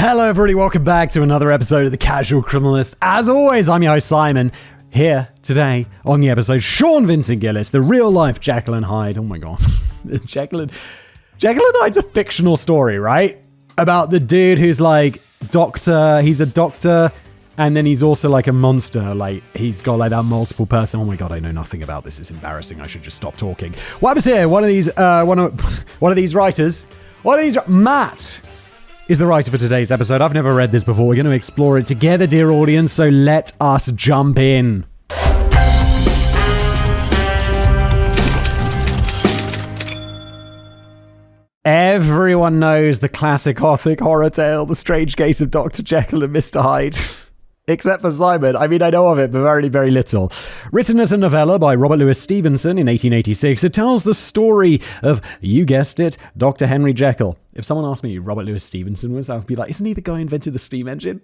Hello everybody, welcome back to another episode of The Casual Criminalist. As always, I'm your host Simon. Here today on the episode, Sean Vincent Gillis, the real life Jekyll and Hyde. Oh my god. Jekyll and Hyde's a fictional story, right? About the dude who's like he's a doctor, and then he's also like a monster. Like he's got like that multiple person. Oh my god, I know nothing about this. It's embarrassing. I should just stop talking. What happens here? One of these writers, Matt is the writer for today's episode. I've never read this before. We're going to explore it together, dear audience, so let us jump in. Everyone knows the classic gothic horror tale, The Strange Case of Dr. Jekyll and Mr. Hyde. Except for Simon. I mean, I know of it, but very, very little. Written as a novella by Robert Louis Stevenson in 1886, it tells the story of, you guessed it, Dr. Henry Jekyll. If someone asked me who Robert Louis Stevenson was, I would be like, isn't he the guy who invented the steam engine?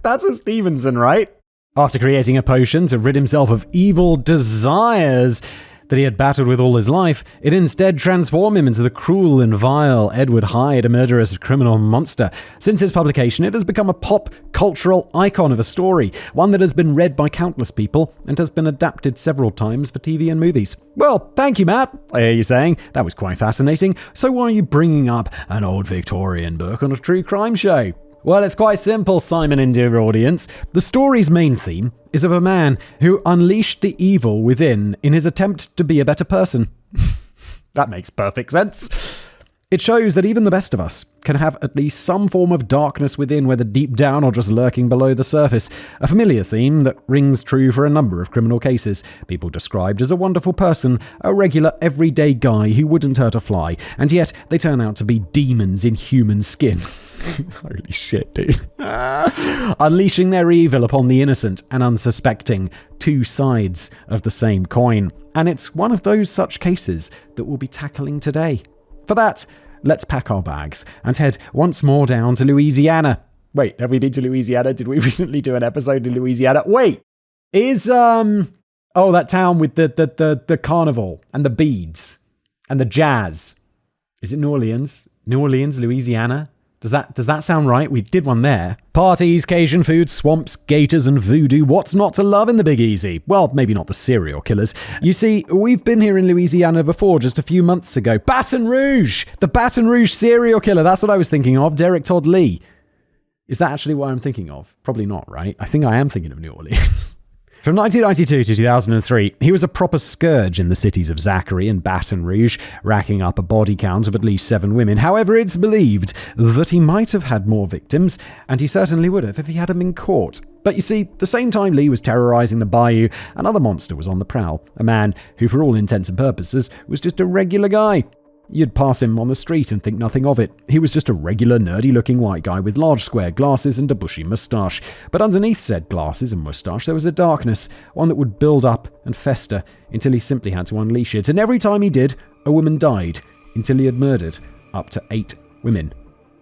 That's a Stevenson, right? After creating a potion to rid himself of evil desires that he had battled with all his life, it instead transformed him into the cruel and vile Edward Hyde, a murderous criminal monster. Since its publication, it has become a pop cultural icon of a story, one that has been read by countless people and has been adapted several times for TV and movies. Well, thank you, Matt, I hear you saying. That was quite fascinating. So why are you bringing up an old Victorian book on a true crime show? Well, it's quite simple, Simon and dear audience. The story's main theme is of a man who unleashed the evil within in his attempt to be a better person. That makes perfect sense. It shows that even the best of us can have at least some form of darkness within, whether deep down or just lurking below the surface. A familiar theme that rings true for a number of criminal cases. People described as a wonderful person, a regular everyday guy who wouldn't hurt a fly, and yet they turn out to be demons in human skin. Holy shit, dude. Unleashing their evil upon the innocent and unsuspecting. Two sides of the same coin. And it's one of those such cases that we'll be tackling today. For that, let's pack our bags and head once more down to Louisiana. Wait, have we been to Louisiana? Did we recently do an episode in Louisiana? Wait, is that town with the carnival and the beads and the jazz? Is it New Orleans? New Orleans, Louisiana? Does that sound right? We did one there. Parties, Cajun food, swamps, gators, and voodoo. What's not to love in the Big Easy? Well, maybe not the serial killers. You see, we've been here in Louisiana before, just a few months ago. Baton Rouge! The Baton Rouge serial killer. That's what I was thinking of. Derek Todd Lee. Is that actually what I'm thinking of? Probably not, right? I think I am thinking of New Orleans. From 1992 to 2003, he was a proper scourge in the cities of Zachary and Baton Rouge, racking up a body count of at least 7 women. However, it's believed that he might have had more victims, and he certainly would have if he hadn't been caught. But you see, the same time Lee was terrorizing the bayou, another monster was on the prowl, a man who, for all intents and purposes, was just a regular guy. You'd pass him on the street and think nothing of it. He was just a regular nerdy-looking white guy with large square glasses and a bushy moustache. But underneath said glasses and moustache, there was a darkness, one that would build up and fester until he simply had to unleash it. And every time he did, a woman died, until he had murdered up to 8 women.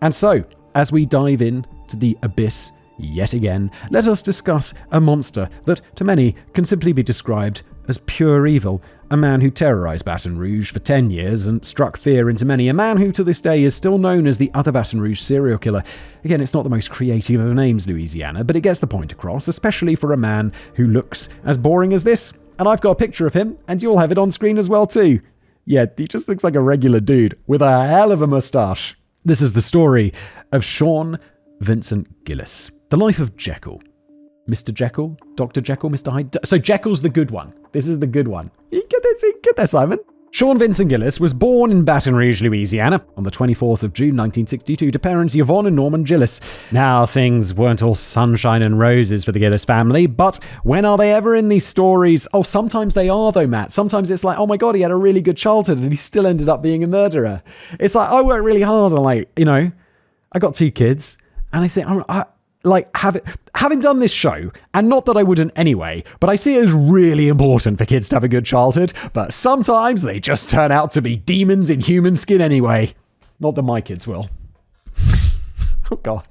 And so, as we dive in to the abyss yet again, let us discuss a monster that, to many, can simply be described as pure evil. A man who terrorized Baton Rouge for 10 years and struck fear into many. A man who to this day is still known as the other Baton Rouge serial killer. Again, it's not the most creative of names, Louisiana, but it gets the point across, especially for a man who looks as boring as this. And I've got a picture of him, and you'll have it on screen as well too. Yeah, he just looks like a regular dude with a hell of a mustache. This is the story of Sean Vincent Gillis. The life of Jekyll. Mr. Jekyll, Dr. Jekyll, Mr. Hyde. So Jekyll's the good one. This is the good one. You get there, Simon. Sean Vincent Gillis was born in Baton Rouge, Louisiana, on the 24th of June 1962 to parents Yvonne and Norman Gillis. Now, things weren't all sunshine and roses for the Gillis family, but when are they ever in these stories? Oh, sometimes they are though, Matt. Sometimes it's like, oh my God, he had a really good childhood and he still ended up being a murderer. It's like, I worked really hard and I got 2 kids and I think, having done this show, and not that I wouldn't anyway, but I see it as really important for kids to have a good childhood, but sometimes they just turn out to be demons in human skin anyway. Not that my kids will. Oh God.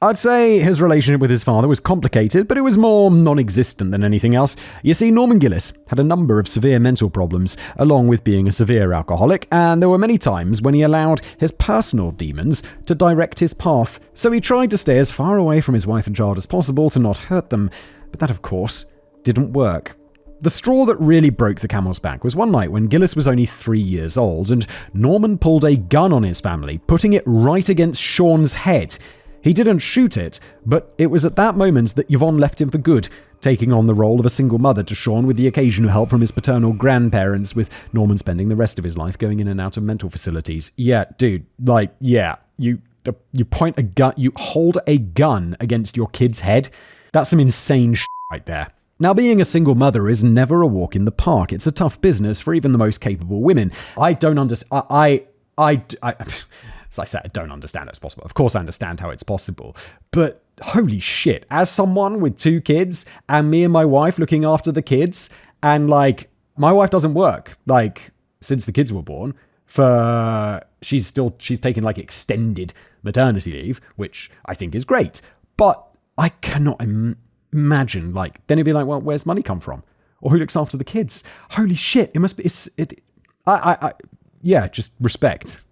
I'd say his relationship with his father was complicated, but it was more non-existent than anything else. You see, Norman Gillis had a number of severe mental problems, along with being a severe alcoholic, and there were many times when he allowed his personal demons to direct his path. So he tried to stay as far away from his wife and child as possible to not hurt them, but that, of course, didn't work. The straw that really broke the camel's back was one night when Gillis was only 3 years old, and Norman pulled a gun on his family, putting it right against Sean's head. He didn't shoot it, but it was at that moment that Yvonne left him for good, taking on the role of a single mother to Sean with the occasional help from his paternal grandparents, with Norman spending the rest of his life going in and out of mental facilities. Yeah, dude, you point a gun, you hold a gun against your kid's head. That's some insane shit right there. Now, being a single mother is never a walk in the park. It's a tough business for even the most capable women. I don't understand. As I said, I don't understand how it's possible. Of course I understand how it's possible. But holy shit, as someone with 2 kids and me and my wife looking after the kids, and my wife doesn't work, since the kids were born, she's taken extended maternity leave, which I think is great. But I cannot imagine, then it'd be well, where's money come from? Or who looks after the kids? Holy shit, it must be, just respect,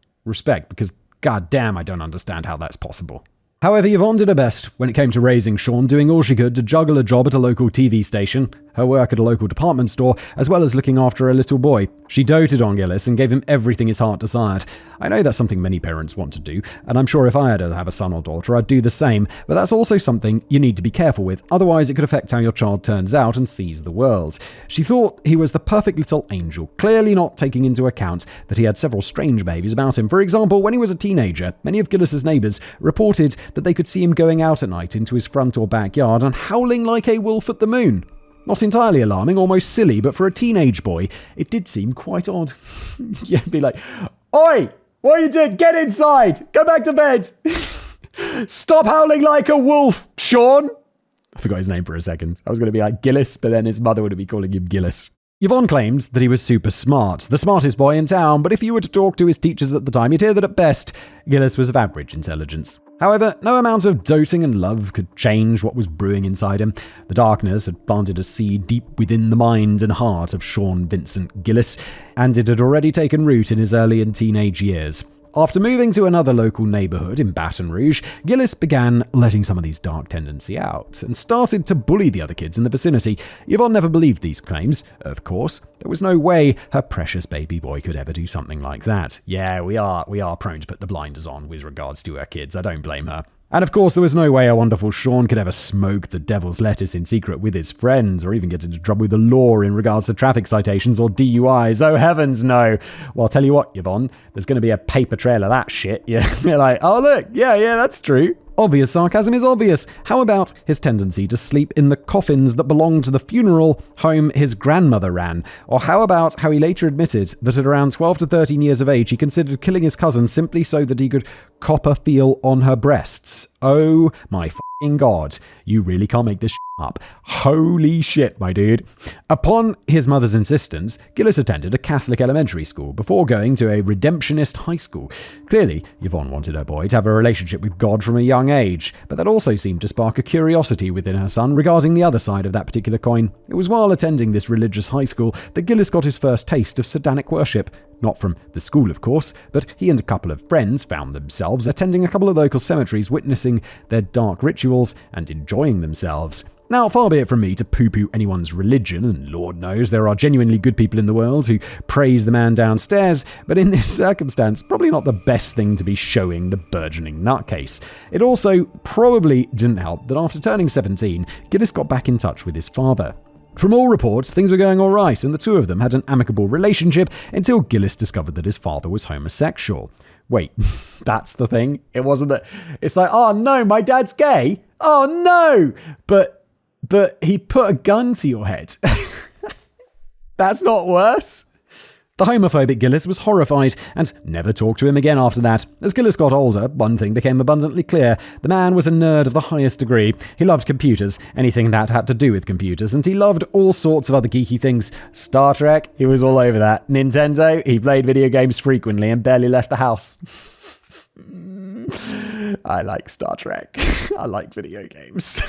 because god damn, I don't understand how that's possible. However, Yvonne did her best when it came to raising Sean, doing all she could to juggle a job at a local TV station, her work at a local department store, as well as looking after a little boy. She doted on Gillis and gave him everything his heart desired. I know that's something many parents want to do, and I'm sure if I had to have a son or daughter, I'd do the same, but that's also something you need to be careful with, otherwise it could affect how your child turns out and sees the world. She thought he was the perfect little angel, clearly not taking into account that he had several strange behaviors about him. For example, when he was a teenager, many of Gillis's neighbors reported that they could see him going out at night into his front or backyard and howling like a wolf at the moon. Not entirely alarming, almost silly, but for a teenage boy, it did seem quite odd. Yeah, be like, "Oi! What are you doing? Get inside! Go back to bed! Stop howling like a wolf, Sean!" I forgot his name for a second. I was going to be like Gillis, but then his mother would be calling him Gillis. Yvonne claimed that he was super smart, the smartest boy in town, but if you were to talk to his teachers at the time, you'd hear that at best, Gillis was of average intelligence. However, no amount of doting and love could change what was brewing inside him. The darkness had planted a seed deep within the mind and heart of Sean Vincent Gillis, and it had already taken root in his early and teenage years. After moving to another local neighborhood in Baton Rouge, Gillis began letting some of these dark tendencies out and started to bully the other kids in the vicinity. Yvonne never believed these claims. Of course, there was no way her precious baby boy could ever do something like that. Yeah, we are prone to put the blinders on with regards to her kids. I don't blame her. And of course, there was no way our wonderful Sean could ever smoke the devil's lettuce in secret with his friends, or even get into trouble with the law in regards to traffic citations or DUIs. Oh, heavens, no. Well, I'll tell you what, Yvonne, there's going to be a paper trail of that shit. You're like, oh, look, yeah, that's true. Obvious sarcasm is obvious. How about his tendency to sleep in the coffins that belonged to the funeral home his grandmother ran? Or how about how he later admitted that at around 12 to 13 years of age, he considered killing his cousin simply so that he could cop a feel on her breasts? Oh my f***ing God, you really can't make this up. Holy shit, my dude. Upon his mother's insistence, Gillis attended a Catholic elementary school before going to a redemptionist high school. Clearly, Yvonne wanted her boy to have a relationship with God from a young age, but that also seemed to spark a curiosity within her son regarding the other side of that particular coin. It was while attending this religious high school that Gillis got his first taste of satanic worship. Not from the school, of course, but he and a couple of friends found themselves attending a couple of local cemeteries, witnessing their dark rituals and enjoying themselves. Now, far be it from me to poo-poo anyone's religion, and Lord knows there are genuinely good people in the world who praise the man downstairs, but in this circumstance, probably not the best thing to be showing the burgeoning nutcase. It also probably didn't help that after turning 17, Gillis got back in touch with his father. From all reports, things were going all right, and the two of them had an amicable relationship until Gillis discovered that his father was homosexual. Wait, that's the thing? It wasn't that... It's like, oh no, my dad's gay? Oh no! But he put a gun to your head. That's not worse. The homophobic Gillis was horrified and never talked to him again after that. As Gillis got older, one thing became abundantly clear. The man was a nerd of the highest degree. He loved computers, anything that had to do with computers, and he loved all sorts of other geeky things. Star Trek, he was all over that. Nintendo, he played video games frequently and barely left the house. I like Star Trek. I like video games.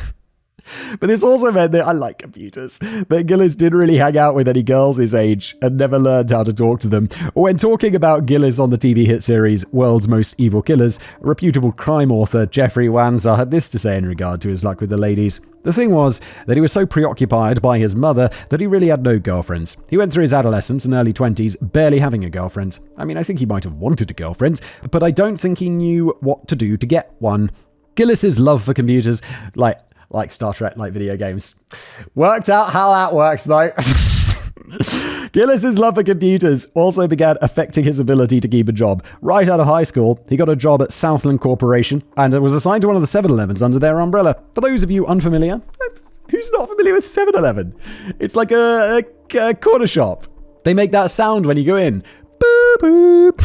But this also meant that I like computers. But Gillis didn't really hang out with any girls his age and never learned how to talk to them. When talking about Gillis on the TV hit series World's Most Evil Killers, reputable crime author Jeffrey Wanzer had this to say in regard to his luck with the ladies. The thing was that he was so preoccupied by his mother that he really had no girlfriends. He went through his adolescence and early 20s barely having a girlfriend. I mean, I think he might have wanted a girlfriend, but I don't think he knew what to do to get one. Gillis's love for computers, like Star Trek, like video games. Worked out how that works, though. Gillis's love for computers also began affecting his ability to keep a job. Right out of high school, he got a job at Southland Corporation and was assigned to one of the 7-Elevens under their umbrella. For those of you unfamiliar, who's not familiar with 7-Eleven? It's like a corner shop. They make that sound when you go in. Boop, boop.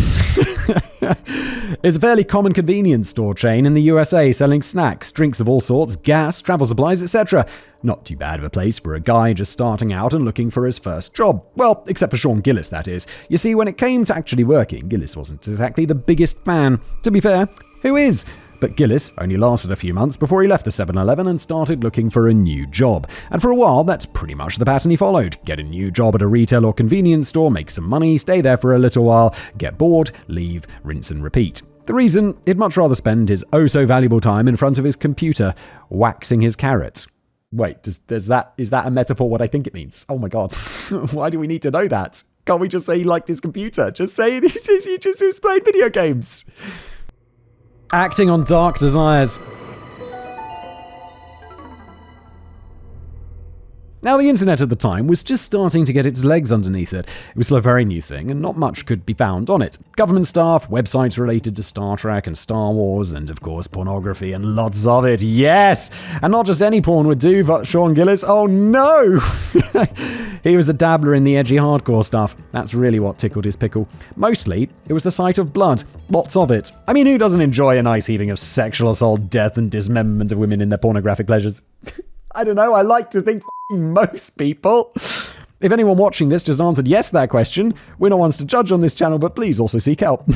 It's a fairly common convenience store chain in the USA selling snacks, drinks of all sorts, gas, travel supplies, etc. Not too bad of a place for a guy just starting out and looking for his first job. Well, except for Sean Gillis, that is. You see, when it came to actually working, Gillis wasn't exactly the biggest fan. To be fair, who is? But Gillis only lasted a few months before he left the 7-Eleven and started looking for a new job. And for a while, that's pretty much the pattern he followed. Get a new job at a retail or convenience store, make some money, stay there for a little while, get bored, leave, rinse and repeat. The reason, he'd much rather spend his oh-so-valuable time in front of his computer, waxing his carrots. Wait, is that a metaphor what I think it means? Oh my god. Why do we need to know that? Can't we just say he liked his computer? Just say he just played video games. Acting on dark desires. Now, the internet at the time was just starting to get its legs underneath it. It was still a very new thing, and not much could be found on it. Government stuff, websites related to Star Trek and Star Wars, and of course pornography, and lots of it. Yes! And not just any porn would do for Sean Gillis. Oh no! He was a dabbler in the edgy hardcore stuff. That's really what tickled his pickle. Mostly, it was the sight of blood. Lots of it. I mean, who doesn't enjoy a nice heaving of sexual assault, death, and dismemberment of women in their pornographic pleasures? I don't know, I like to think most people. If anyone watching this just answered yes to that question, we're not ones to judge on this channel, but please also seek help.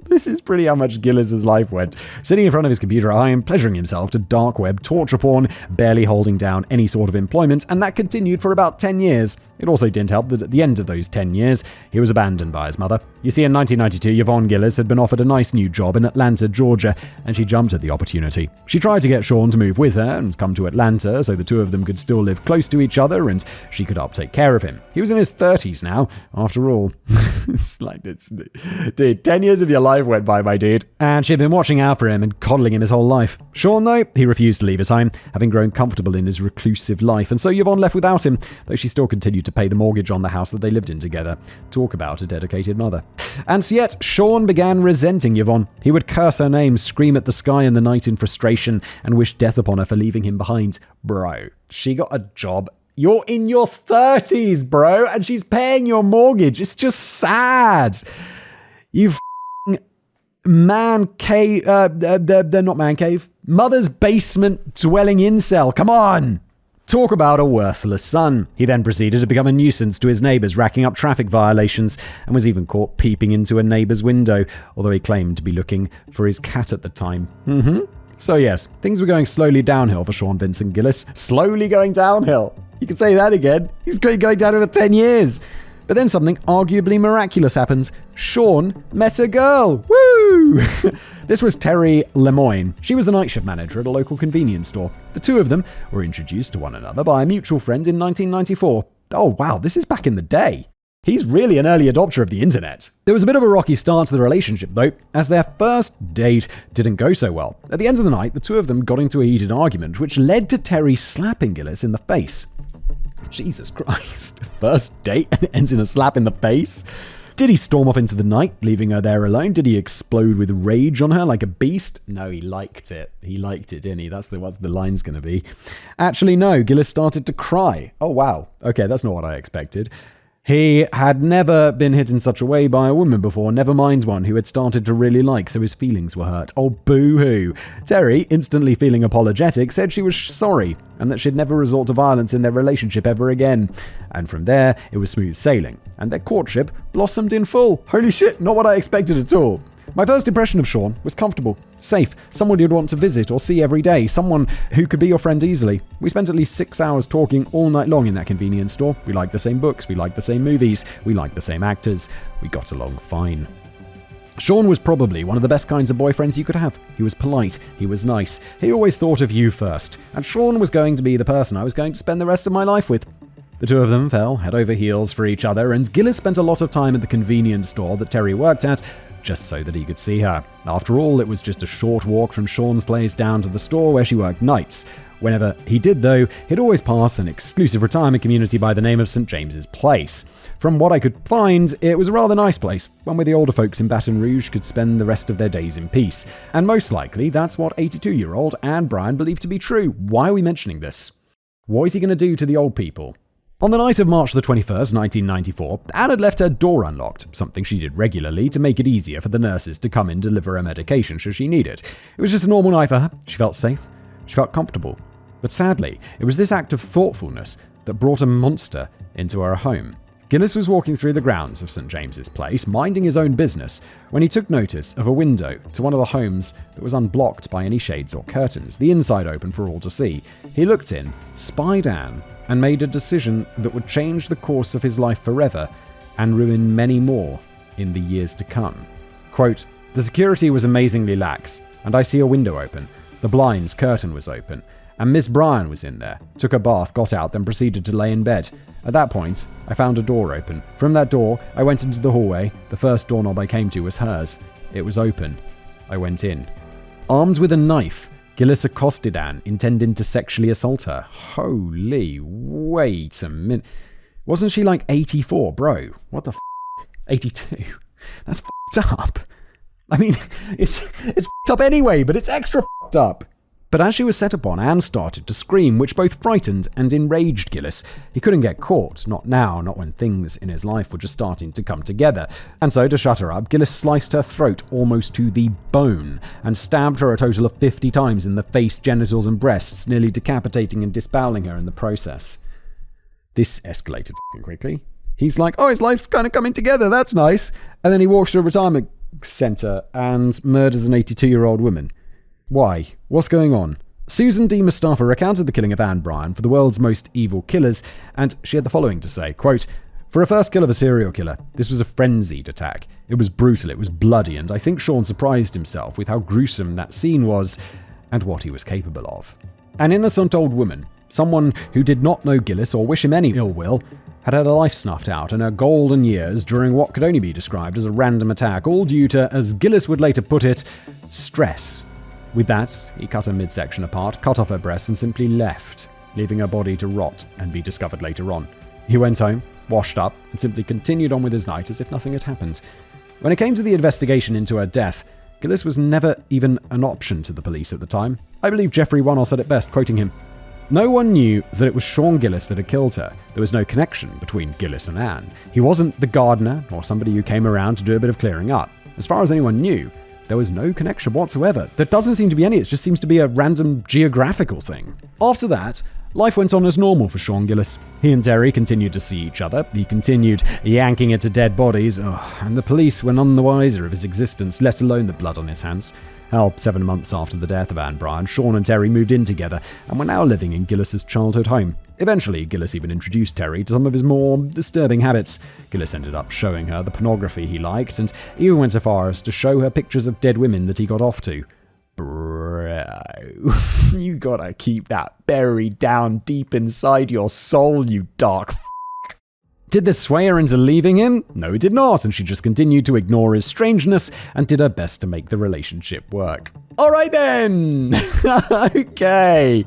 This is pretty how much Gillis' life went. Sitting in front of his computer at home, pleasuring himself to dark web torture porn, barely holding down any sort of employment, and that continued for about 10 years. It also didn't help that at the end of those 10 years, he was abandoned by his mother. You see, in 1992, Yvonne Gillis had been offered a nice new job in Atlanta, Georgia, and she jumped at the opportunity. She tried to get Sean to move with her and come to Atlanta so the two of them could still live close to each other and she could take care of him. He was in his 30s now, after all. Dude, 10 years of your life went by, my dude. And she'd been watching out for him and coddling him his whole life. Sean, though, he refused to leave his home, having grown comfortable in his reclusive life, and so Yvonne left without him, though she still continued to pay the mortgage on the house that they lived in together. Talk about a dedicated mother. And yet, Sean began resenting Yvonne. He would curse her name, scream at the sky in the night in frustration, and wish death upon her for leaving him behind. Bro, she got a job. You're in your 30s, bro, and she's paying your mortgage. It's just sad. You man cave, they're not man cave. Mother's basement dwelling incel. Come on. Talk about a worthless son. He then proceeded to become a nuisance to his neighbours, racking up traffic violations, and was even caught peeping into a neighbour's window, although he claimed to be looking for his cat at the time. So yes, things were going slowly downhill for Sean Vincent Gillis. Slowly going downhill. You could say that again. He's going down over 10 years. But then something arguably miraculous happened. Sean met a girl. Woo! This was Terry Lemoyne. She was the night shift manager at a local convenience store. The two of them were introduced to one another by a mutual friend in 1994. Oh wow, this is back in the day. He's really an early adopter of the internet. There was a bit of a rocky start to the relationship, though, as their first date didn't go so well. At the end of the night, the two of them got into a heated argument, which led to Terry slapping Gillis in the face. Jesus Christ. First date and it ends in a slap in the face? Did he storm off into the night, leaving her there alone? Did he explode with rage on her like a beast? No, he liked it. He liked it, didn't he? That's what the line's going to be. Actually, no. Gillis started to cry. Oh, wow. Okay, that's not what I expected. He had never been hit in such a way by a woman before, never mind one who had started to really like, so his feelings were hurt. Oh, boo-hoo. Terry, instantly feeling apologetic, said she was sorry and that she'd never resort to violence in their relationship ever again. And from there, it was smooth sailing, and their courtship blossomed in full. Holy shit, not what I expected at all. My first impression of Sean was comfortable. Safe, someone you'd want to visit or see every day, someone who could be your friend easily. We spent at least 6 hours talking all night long in that convenience store. We liked the same books, we liked the same movies, we liked the same actors. We got along fine. Sean was probably one of the best kinds of boyfriends you could have. He was polite, he was nice, he always thought of you first, and Sean was going to be the person I was going to spend the rest of my life with. The two of them fell head over heels for each other, and Gillis spent a lot of time at the convenience store that Terry worked at, just so that he could see her. After all, it was just a short walk from Sean's place down to the store where she worked nights. Whenever he did, though, he'd always pass an exclusive retirement community by the name of St. James's Place. From what I could find, it was a rather nice place, one where the older folks in Baton Rouge could spend the rest of their days in peace. And most likely, that's what 82-year-old Anne Bryan believed to be true. Why are we mentioning this? What is he going to do to the old people? On the night of March the 21st, 1994, Anne had left her door unlocked, something she did regularly to make it easier for the nurses to come and deliver her medication should she need it. It was just a normal night for her. She felt safe. She felt comfortable. But sadly, it was this act of thoughtfulness that brought a monster into her home. Gillis was walking through the grounds of St. James's Place, minding his own business, when he took notice of a window to one of the homes that was unblocked by any shades or curtains, the inside open for all to see. He looked in, spied Anne, and made a decision that would change the course of his life forever and ruin many more in the years to come. Quote, "The security was amazingly lax, and I see a window open. The blind's curtain was open, and Miss Bryan was in there. Took a bath, got out, then proceeded to lay in bed. At that point, I found a door open. From that door, I went into the hallway. The first doorknob I came to was hers. It was open. I went in." Armed with a knife, Gillis accosted Anne, intending to sexually assault her. Holy, wait a minute. Wasn't she like 84, bro? What the 82? That's up. I mean, it's up anyway, but it's extra up. But as she was set upon, Anne started to scream, which both frightened and enraged Gillis. He couldn't get caught, not now, not when things in his life were just starting to come together. And so, to shut her up, Gillis sliced her throat almost to the bone and stabbed her a total of 50 times in the face, genitals, and breasts, nearly decapitating and dispowering her in the process. This escalated quickly. He's like, oh, his life's kind of coming together, that's nice. And then he walks to a retirement centre and murders an 82-year-old woman. Why? What's going on? Susan D. Mustafa recounted the killing of Anne Bryan for the world's most evil killers, and she had the following to say, quote, "For a first kill of a serial killer, this was a frenzied attack. It was brutal, it was bloody, and I think Sean surprised himself with how gruesome that scene was and what he was capable of." An innocent old woman, someone who did not know Gillis or wish him any ill will, had her life snuffed out in her golden years during what could only be described as a random attack, all due to, as Gillis would later put it, stress. With that, he cut her midsection apart, cut off her breast, and simply left, leaving her body to rot and be discovered later on. He went home, washed up, and simply continued on with his night as if nothing had happened. When it came to the investigation into her death, Gillis was never even an option to the police at the time. I believe Jeffrey Wannell said it best, quoting him, "No one knew that it was Sean Gillis that had killed her. There was no connection between Gillis and Anne. He wasn't the gardener or somebody who came around to do a bit of clearing up. As far as anyone knew, there was no connection whatsoever. There doesn't seem to be any, it just seems to be a random geographical thing." After that, life went on as normal for Sean Gillis. He and Terry continued to see each other. He continued yanking into dead bodies, and the police were none the wiser of his existence, let alone the blood on his hands. Hell, 7 months after the death of Anne Bryan, Sean and Terry moved in together and were now living in Gillis's childhood home. Eventually, Gillis even introduced Terry to some of his more disturbing habits. Gillis ended up showing her the pornography he liked, and even went so far as to show her pictures of dead women that he got off to. Bro, you gotta keep that buried down deep inside your soul, you dark f***. Did this sway her into leaving him? No, it did not, and she just continued to ignore his strangeness and did her best to make the relationship work. Alright then! Okay.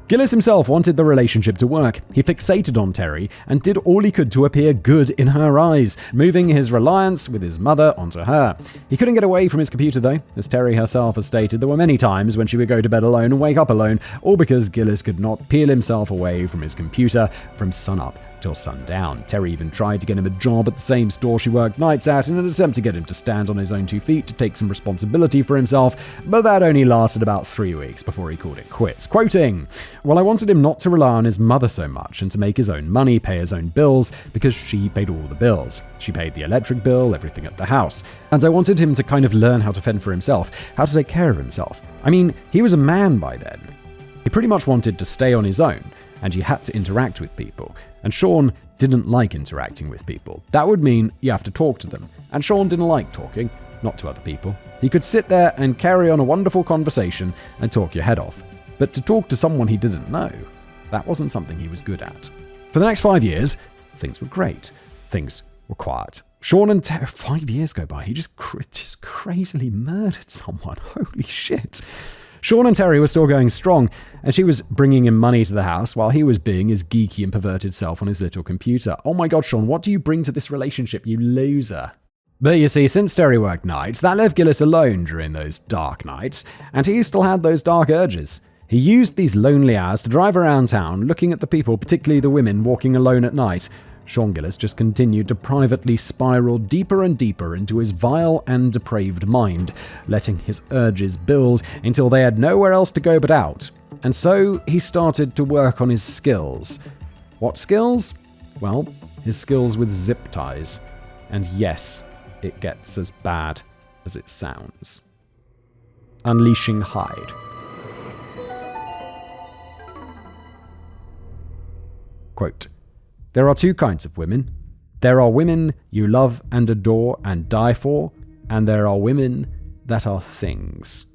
Gillis himself wanted the relationship to work. He fixated on Terry and did all he could to appear good in her eyes, moving his reliance with his mother onto her. He couldn't get away from his computer though. As Terry herself has stated, there were many times when she would go to bed alone and wake up alone, all because Gillis could not peel himself away from his computer from sunup till sundown. Terry even tried to get him a job at the same store she worked nights at in an attempt to get him to stand on his own 2 feet, to take some responsibility for himself, but that only lasted about 3 weeks before he called it quits. Quoting, "Well, I wanted him not to rely on his mother so much and to make his own money, pay his own bills, because she paid all the bills. She paid the electric bill, everything at the house. And I wanted him to kind of learn how to fend for himself, how to take care of himself. I mean, he was a man by then. He pretty much wanted to stay on his own, and you had to interact with people. And Sean didn't like interacting with people. That would mean you have to talk to them. And Sean didn't like talking, not to other people. He could sit there and carry on a wonderful conversation and talk your head off. But to talk to someone he didn't know, that wasn't something he was good at." For the next 5 years, things were great. Things were quiet. Sean and Terry, 5 years go by, he just crazily murdered someone. Holy shit. Sean and Terry were still going strong, and she was bringing him money to the house while he was being his geeky and perverted self on his little computer. Oh my god, Sean, what do you bring to this relationship, you loser? But you see, since Terry worked nights, that left Gillis alone during those dark nights, and he still had those dark urges. He used these lonely hours to drive around town, looking at the people, particularly the women, walking alone at night. Sean Gillis just continued to privately spiral deeper and deeper into his vile and depraved mind, letting his urges build until they had nowhere else to go but out. And so he started to work on his skills. What skills? Well, his skills with zip ties. And yes, it gets as bad as it sounds. Unleashing Hyde. Quote, "There are 2 kinds of women. There are women you love and adore and die for, and there are women that are things."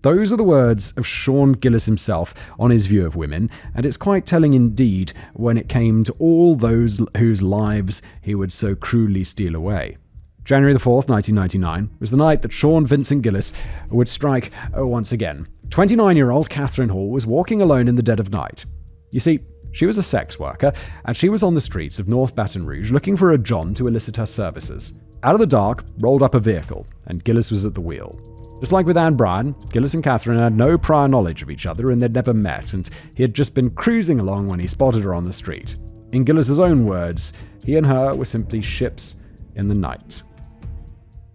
Those are the words of Sean Gillis himself on his view of women, and it's quite telling indeed when it came to all those whose lives he would so cruelly steal away. January the 4th, 1999, was the night that Sean Vincent Gillis would strike once again. 29-year-old Katherine Hall was walking alone in the dead of night. You see, she was a sex worker, and she was on the streets of North Baton Rouge looking for a John to elicit her services. Out of the dark rolled up a vehicle, and Gillis was at the wheel. Just like with Anne Bryan, Gillis and Katherine had no prior knowledge of each other, and they'd never met, and he had just been cruising along when he spotted her on the street. In Gillis's own words, he and her were simply ships in the night.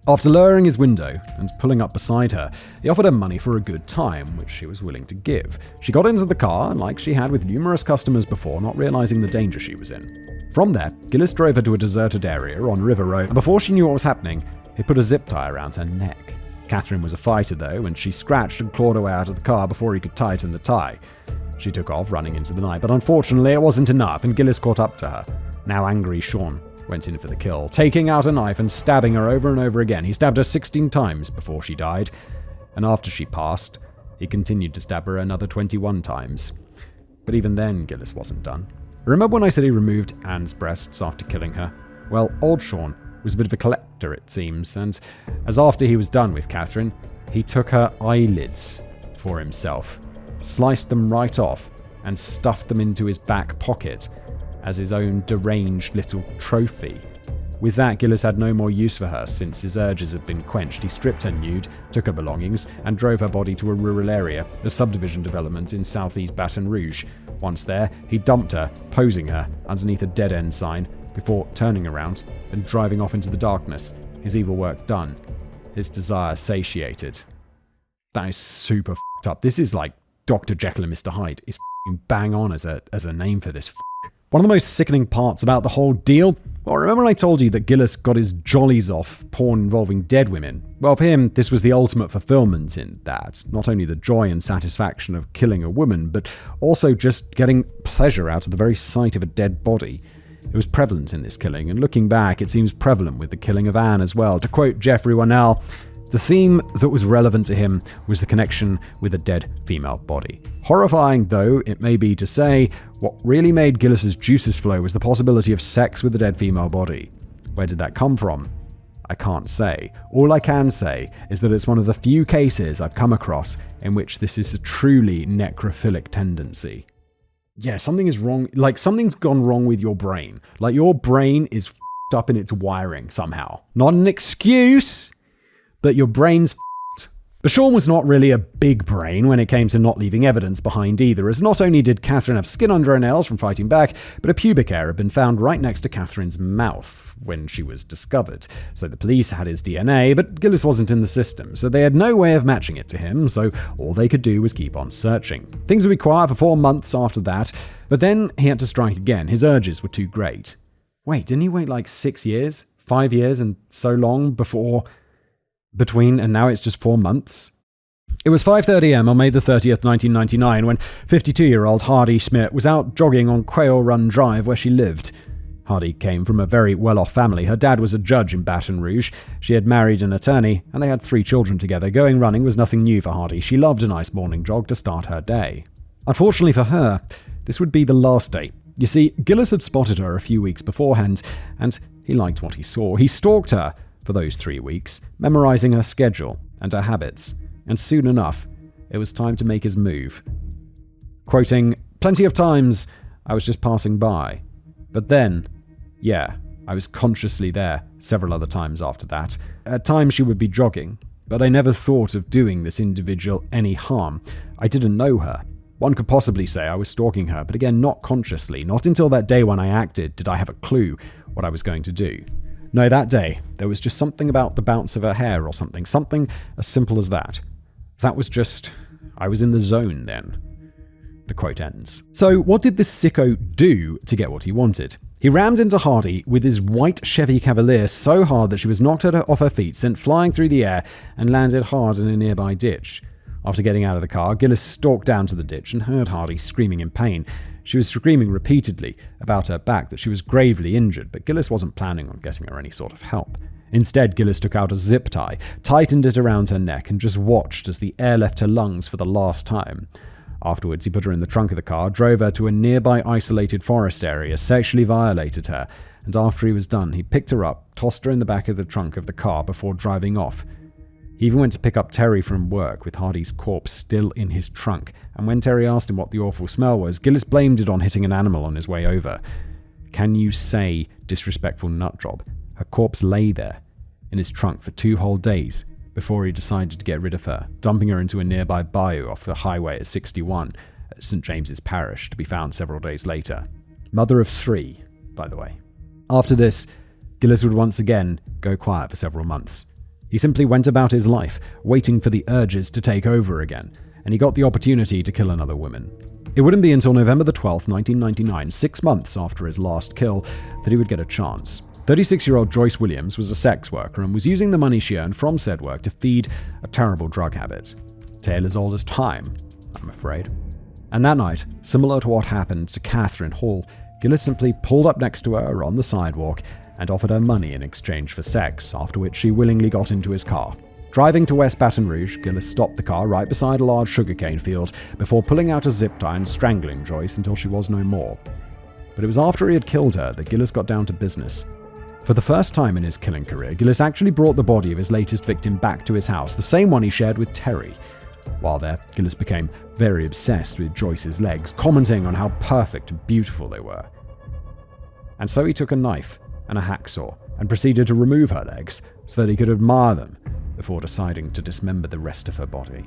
After lowering his window and pulling up beside her, he offered her money for a good time, which she was willing to give. She got into the car, like she had with numerous customers before, not realizing the danger she was in. From there, Gillis drove her to a deserted area on River Road, and before she knew what was happening, he put a zip tie around her neck. Katherine was a fighter, though, and she scratched and clawed her way out of the car before he could tighten the tie. She took off, running into the night, but unfortunately it wasn't enough, and Gillis caught up to her. Now angry, Sean went in for the kill, taking out a knife and stabbing her over and over again. He stabbed her 16 times before she died, and after she passed, he continued to stab her another 21 times. But even then, Gillis wasn't done. Remember when I said he removed Anne's breasts after killing her? Well, old Sean was a bit of a collector, it seems, and as after he was done with Katherine, he took her eyelids for himself, sliced them right off, and stuffed them into his back pocket as his own deranged little trophy. With that, Gillis had no more use for her since his urges had been quenched. He stripped her nude, took her belongings, and drove her body to a rural area, a subdivision development in southeast Baton Rouge. Once there, he dumped her, posing her underneath a dead-end sign, before turning around and driving off into the darkness, his evil work done, his desire satiated. That is super f***ed up. This is like Dr. Jekyll and Mr. Hyde. It's f***ing bang on as a name for this f***. One of the most sickening parts about the whole deal, well, remember when I told you that Gillis got his jollies off porn involving dead women? Well, for him, this was the ultimate fulfillment in that. Not only the joy and satisfaction of killing a woman, but also just getting pleasure out of the very sight of a dead body. It was prevalent in this killing, and looking back, it seems prevalent with the killing of Anne as well. To quote Jeffrey Warnell, the theme that was relevant to him was the connection with a dead female body. Horrifying though it may be to say, what really made Gillis's juices flow was the possibility of sex with a dead female body. Where did that come from? I can't say. All I can say is that it's one of the few cases I've come across in which this is a truly necrophilic tendency. Yeah, something is wrong. Like, something's gone wrong with your brain. Like, your brain is f***ed up in its wiring somehow. Not an excuse, but your brain's f***ed. But Sean was not really a big brain when it came to not leaving evidence behind either, as not only did Katherine have skin under her nails from fighting back, but a pubic hair had been found right next to Katherine's mouth when she was discovered. So the police had his DNA, but Gillis wasn't in the system, so they had no way of matching it to him, so all they could do was keep on searching. Things would be quiet for 4 months after that, but then he had to strike again. His urges were too great. Wait, didn't he wait like 6 years? 5 years and so long between, and now it's just 4 months? It was 5:30 am on May the 30th, 1999, when 52-year-old Hardy Schmidt was out jogging on Quail Run Drive where she lived. Hardy came from a very well-off family. Her dad was a judge in Baton Rouge. She had married an attorney, and they had 3 children together. Going running was nothing new for Hardy. She loved a nice morning jog to start her day. Unfortunately for her, this would be the last day. You see, Gillis had spotted her a few weeks beforehand, and he liked what he saw. He stalked her for those 3 weeks, memorizing her schedule and her habits, and soon enough, it was time to make his move. Quoting, "Plenty of times, I was just passing by. But then, yeah, I was consciously there several other times after that. At times she would be jogging, but I never thought of doing this individual any harm. I didn't know her. One could possibly say I was stalking her, but again, not consciously. Not until that day when I acted did I have a clue what I was going to do. No, that day, there was just something about the bounce of her hair or something as simple as that. That was just, I was in the zone then." The quote ends. So what did this sicko do to get what he wanted? He rammed into Hardy with his white Chevy Cavalier so hard that she was knocked off her feet, sent flying through the air, and landed hard in a nearby ditch. After getting out of the car, Gillis stalked down to the ditch and heard Hardy screaming in pain. She was screaming repeatedly about her back that she was gravely injured, but Gillis wasn't planning on getting her any sort of help. Instead, Gillis took out a zip tie, tightened it around her neck, and just watched as the air left her lungs for the last time. Afterwards, he put her in the trunk of the car, drove her to a nearby isolated forest area, sexually violated her, and after he was done, he picked her up, tossed her in the back of the trunk of the car before driving off. He even went to pick up Terry from work with Hardy's corpse still in his trunk, and when Terry asked him what the awful smell was, Gillis blamed it on hitting an animal on his way over. Can you say disrespectful nutjob? Her corpse lay there, in his trunk for 2 whole days, before he decided to get rid of her, dumping her into a nearby bayou off the highway at 61 at St. James's Parish, to be found several days later. Mother of 3, by the way. After this, Gillis would once again go quiet for several months. He simply went about his life, waiting for the urges to take over again, and he got the opportunity to kill another woman. It wouldn't be until November the 12th, 1999, 6 months after his last kill, that he would get a chance. 36-year-old Joyce Williams was a sex worker and was using the money she earned from said work to feed a terrible drug habit. Tale as old as time, I'm afraid. And that night, similar to what happened to Katherine Hall, Gillis simply pulled up next to her on the sidewalk and offered her money in exchange for sex, after which she willingly got into his car. Driving to West Baton Rouge, Gillis stopped the car right beside a large sugarcane field before pulling out a zip tie and strangling Joyce until she was no more. But it was after he had killed her that Gillis got down to business. For the first time in his killing career, Gillis actually brought the body of his latest victim back to his house, the same one he shared with Terry. While there, Gillis became very obsessed with Joyce's legs, commenting on how perfect and beautiful they were. And so he took a knife and a hacksaw and proceeded to remove her legs so that he could admire them before deciding to dismember the rest of her body.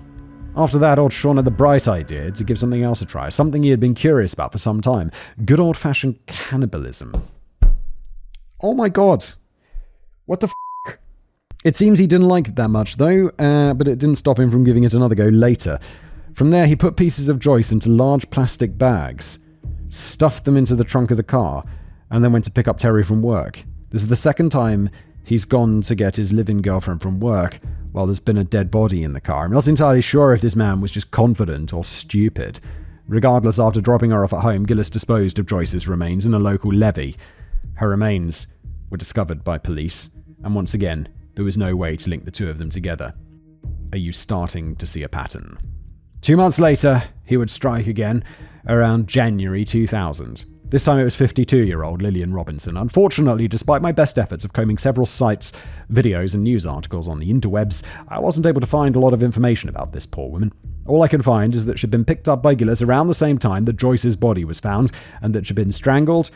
After that, old Sean had the bright idea to give something else a try, something he had been curious about for some time: good old-fashioned cannibalism. Oh my god. What the f***? It seems he didn't like it that much though, but it didn't stop him from giving it another go later. From there, he put pieces of Joyce into large plastic bags, stuffed them into the trunk of the car, and then went to pick up Terry from work. This is the second time he's gone to get his live-in girlfriend from work while there's been a dead body in the car. I'm not entirely sure if this man was just confident or stupid. Regardless, after dropping her off at home, Gillis disposed of Joyce's remains in a local levee. Her remains were discovered by police, and once again, there was no way to link the two of them together. Are you starting to see a pattern? 2 months later, he would strike again, around January 2000. This time it was 52-year-old Lillian Robinson. Unfortunately, despite my best efforts of combing several sites, videos, and news articles on the interwebs, I wasn't able to find a lot of information about this poor woman. All I can find is that she'd been picked up by Gillis around the same time that Joyce's body was found, and that she'd been strangled,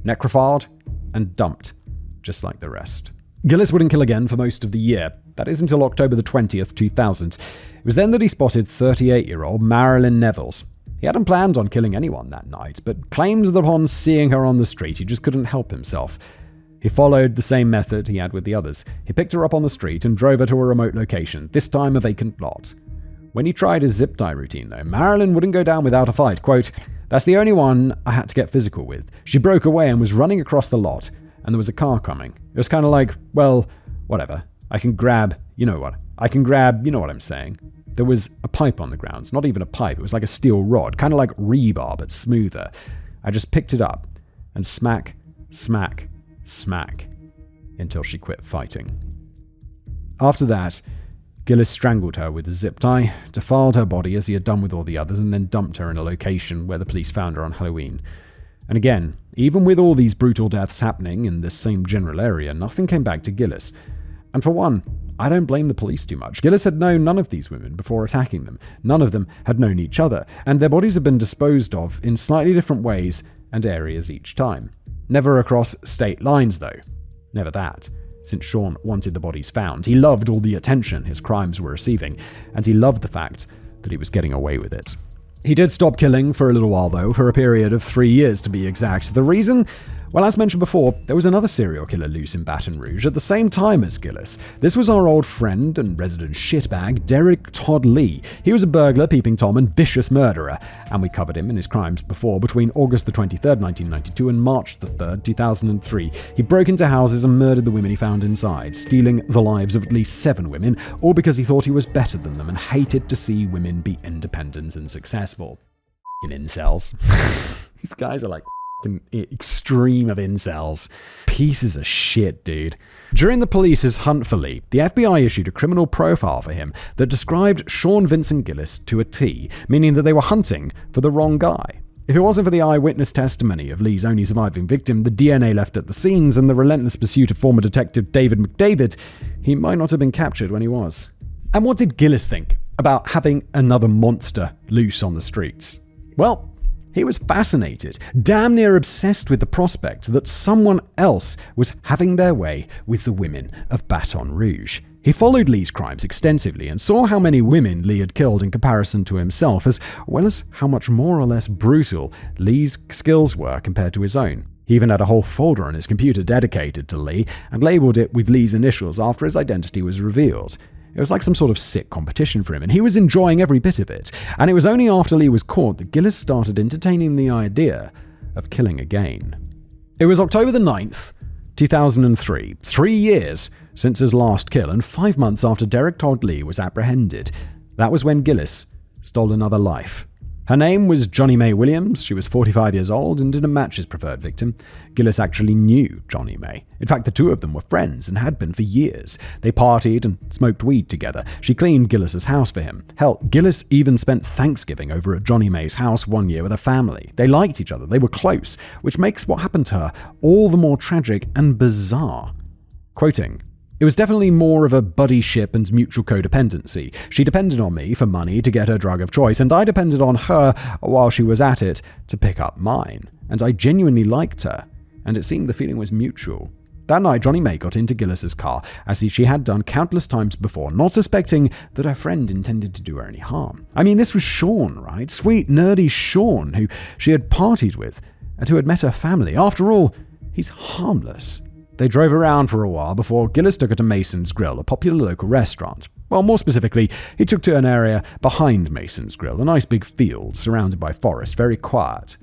necrophiled, and dumped, just like the rest. Gillis wouldn't kill again for most of the year. That is until October the 20th, 2000. It was then that he spotted 38-year-old Marilyn Nevels. He hadn't planned on killing anyone that night, but claimed that upon seeing her on the street, he just couldn't help himself. He followed the same method he had with the others. He picked her up on the street and drove her to a remote location, this time a vacant lot. When he tried his zip tie routine, though, Marilyn wouldn't go down without a fight. Quote, "That's the only one I had to get physical with. She broke away and was running across the lot, and there was a car coming. It was kind of like, well, whatever. I can grab, you know what I'm saying. There was a pipe on the ground. Not even a pipe. It was like a steel rod, kind of like rebar, but smoother. I just picked it up and smack, smack, smack, until she quit fighting." After that, Gillis strangled her with a zip tie, defiled her body as he had done with all the others, and then dumped her in a location where the police found her on Halloween. And again, even with all these brutal deaths happening in this same general area, nothing came back to Gillis. And for one, I don't blame the police too much. Gillis had known none of these women before attacking them. None of them had known each other, and their bodies had been disposed of in slightly different ways and areas each time. Never across state lines, though. Never that. Since Sean wanted the bodies found, he loved all the attention his crimes were receiving, and he loved the fact that he was getting away with it. He did stop killing for a little while, though, for a period of 3 years to be exact. The reason? Well, as mentioned before, there was another serial killer loose in Baton Rouge at the same time as Gillis. This was our old friend and resident shitbag, Derek Todd Lee. He was a burglar, peeping Tom, and vicious murderer, and we covered him and his crimes before between August the 23rd, 1992 and March the 3rd, 2003. He broke into houses and murdered the women he found inside, stealing the lives of at least 7 women, all because he thought he was better than them and hated to see women be independent and successful. Incels. These guys are like extreme of incels. Pieces of shit, dude. During the police's hunt for Lee, the FBI issued a criminal profile for him that described Sean Vincent Gillis to a T, meaning that they were hunting for the wrong guy. If it wasn't for the eyewitness testimony of Lee's only surviving victim, the DNA left at the scenes, and the relentless pursuit of former detective David McDavid, he might not have been captured when he was. And what did Gillis think about having another monster loose on the streets? Well, he was fascinated, damn near obsessed with the prospect that someone else was having their way with the women of Baton Rouge. He followed Lee's crimes extensively and saw how many women Lee had killed in comparison to himself, as well as how much more or less brutal Lee's skills were compared to his own. He even had a whole folder on his computer dedicated to Lee and labeled it with Lee's initials after his identity was revealed. It was like some sort of sick competition for him, and he was enjoying every bit of it. And it was only after Lee was caught that Gillis started entertaining the idea of killing again. It was October the 9th, 2003, 3 years since his last kill, and 5 months after Derek Todd Lee was apprehended. That was when Gillis stole another life. Her name was Johnny Mae Williams. She was 45 years old and didn't match his preferred victim. Gillis actually knew Johnny Mae. In fact, the two of them were friends and had been for years. They partied and smoked weed together. She cleaned Gillis's house for him. Hell, Gillis even spent Thanksgiving over at Johnny Mae's house one year with her family. They liked each other. They were close, which makes what happened to her all the more tragic and bizarre. Quoting, "It was definitely more of a buddyship and mutual codependency. She depended on me for money to get her drug of choice, and I depended on her while she was at it to pick up mine. And I genuinely liked her, and it seemed the feeling was mutual." That night, Johnny Mae got into Gillis's car, as she had done countless times before, not suspecting that her friend intended to do her any harm. I mean, this was Sean, right? Sweet, nerdy Sean, who she had partied with, and who had met her family. After all, he's harmless. They drove around for a while before Gillis took her to Mason's Grill, a popular local restaurant. Well, more specifically, he took to an area behind Mason's Grill, a nice big field surrounded by forest, very quiet,